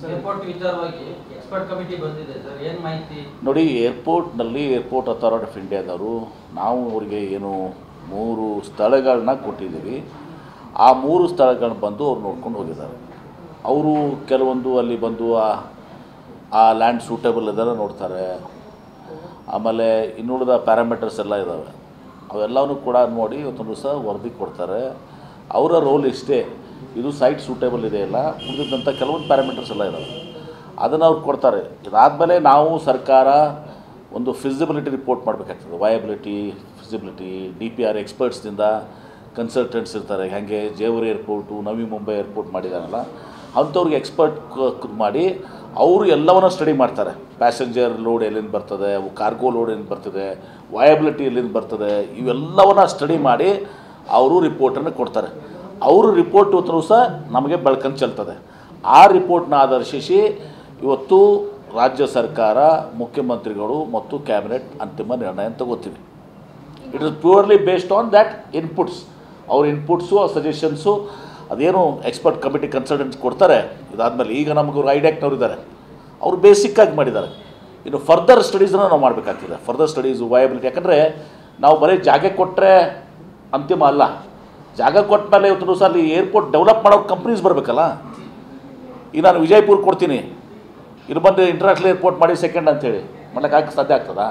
Airport ವಿಚಾರವಾಗಿ expert committee ಬಂದಿದೆ sir, ಏನು ಮಾಹಿತಿ? ನೋಡಿ, ಏರ್ಪೋರ್ಟ್ನಲ್ಲಿ ಏರ್ಪೋರ್ಟ್ ಅಥಾರಿಟಿ ಆಫ್ ಇಂಡಿಯಾದವರು ನಾವು ಅವರಿಗೆ ಏನು 3 ಸ್ಥಳಗಳನ್ನ ಕೊಟ್ಟಿದ್ದೀವಿ. ಆ 3 ಸ್ಥಳಗಳನ್ನ ಬಂದು ಅವ್ರು ನೋಡ್ಕೊಂಡು ಹೋಗಿದ್ದಾರೆ. ಅವರು ಕೆಲವೊಂದು ಅಲ್ಲಿ ಬಂದು ಆ ಲ್ಯಾಂಡ್ ಸೂಟೇಬಲ್ ಇದೆಲ್ಲ ನೋಡ್ತಾರೆ. ಆಮೇಲೆ ಇನ್ನುಳಿದ ಪ್ಯಾರಾಮೀಟರ್ಸ್ ಎಲ್ಲ ಇದ್ದಾವೆ, ಅವೆಲ್ಲವೂ ಕೂಡ ನೋಡಿ ಇವತ್ತೊಂದು ದಿವಸ ವರದಿ ಕೊಡ್ತಾರೆ. ಅವರ ರೋಲ್ ಇಷ್ಟೇ, ಇದು ಸೈಟ್ ಸೂಟೇಬಲ್ ಇದೆ ಇಲ್ಲ, ಉಳಿದಂಥ ಕೆಲವೊಂದು ಪ್ಯಾರಾಮೀಟರ್ಸ್ ಎಲ್ಲ ಇದ್ದಾವೆ, ಅದನ್ನು ಅವ್ರು ಕೊಡ್ತಾರೆ. ಇದಾದಮೇಲೆ ನಾವು ಸರ್ಕಾರ ಒಂದು ಫಿಸಿಬಿಲಿಟಿ ರಿಪೋರ್ಟ್ ಮಾಡಬೇಕಾಗ್ತದೆ. ವಯಬಿಲಿಟಿ, ಫಿಸಿಬಿಲಿಟಿ, DPR ಎಕ್ಸ್ಪರ್ಟ್ಸ್ನಿಂದ ಕನ್ಸಲ್ಟೆಂಟ್ಸ್ ಇರ್ತಾರೆ. ಹಾಗೆ ಜೇವೂರು ಏರ್ಪೋರ್ಟು, ನವಿ ಮುಂಬೈ ಏರ್ಪೋರ್ಟ್ ಮಾಡಿದಾರಲ್ಲ, ಅಂಥವ್ರಿಗೆ ಎಕ್ಸ್ಪರ್ಟ್ ಮಾಡಿ ಅವರು ಎಲ್ಲವನ್ನ ಸ್ಟಡಿ ಮಾಡ್ತಾರೆ. ಪ್ಯಾಸೆಂಜರ್ ಲೋಡ್ ಎಲ್ಲಿಂದ ಬರ್ತದೆ, ಕಾರ್ಗೋ ಲೋಡ್ ಎಲ್ಲಿಂದ ಬರ್ತದೆ, ವಯಬಿಲಿಟಿ ಎಲ್ಲಿಂದ ಬರ್ತದೆ, ಇವೆಲ್ಲವನ್ನ ಸ್ಟಡಿ ಮಾಡಿ ಅವರು ರಿಪೋರ್ಟನ್ನು ಕೊಡ್ತಾರೆ. ಅವರು ರಿಪೋರ್ಟ್ ಇವತ್ತು ಸಹ ನಮಗೆ ಬೆಳ್ಕೊಂಡು ಚೆಲ್ತದೆ. ಆ ರಿಪೋರ್ಟ್ನ ಆಧರಿಸಿ ಇವತ್ತು ರಾಜ್ಯ ಸರ್ಕಾರ, ಮುಖ್ಯಮಂತ್ರಿಗಳು ಮತ್ತು ಕ್ಯಾಬಿನೆಟ್ ಅಂತಿಮ ನಿರ್ಣಯ ತಗೋತೀವಿ. It is purely based on that inputs. ಅವ್ರ ಇನ್ಪುಟ್ಸು, ಸಜೆಷನ್ಸು, ಅದೇನು ಎಕ್ಸ್ಪರ್ಟ್ ಕಮಿಟಿ ಕನ್ಸಲ್ಟೆಂಟ್ಸ್ ಕೊಡ್ತಾರೆ. ಇದಾದಮೇಲೆ ಈಗ ನಮಗೂ ಐಡ್ಯಾಕ್ಟ್ನವ್ರು ಇದ್ದಾರೆ, ಅವರು ಬೇಸಿಕ್ಕಾಗಿ ಮಾಡಿದ್ದಾರೆ. ಇನ್ನು ಫರ್ದರ್ ಸ್ಟಡೀಸನ್ನು ನಾವು ಮಾಡಬೇಕಾಗ್ತದೆ. Further studies, viability. ಯಾಕಂದರೆ ನಾವು ಬರೀ ಜಾಗ ಕೊಟ್ಟರೆ ಅಂತಿಮ ಅಲ್ಲ. ಜಾಗ ಕೊಟ್ಟ ಮೇಲೆ ಇವತ್ತು ದಿವಸ ಅಲ್ಲಿ ಏರ್ಪೋರ್ಟ್ ಡೆವಲಪ್ ಮಾಡೋ ಕಂಪ್ನೀಸ್ ಬರಬೇಕಲ್ಲ. ಈಗ ನಾನು ವಿಜಯಪುರ ಕೊಡ್ತೀನಿ, ಇಲ್ಲಿ ಬಂದು ಇಂಟರ್ನ್ಯಾಷನಲ್ ಏರ್ಪೋರ್ಟ್ ಮಾಡಿ ಸೆಕೆಂಡ್ ಅಂತೇಳಿ ಮಾಡ್ಲಿಕ್ಕೆ ಸಾಧ್ಯ ಆಗ್ತದಾ?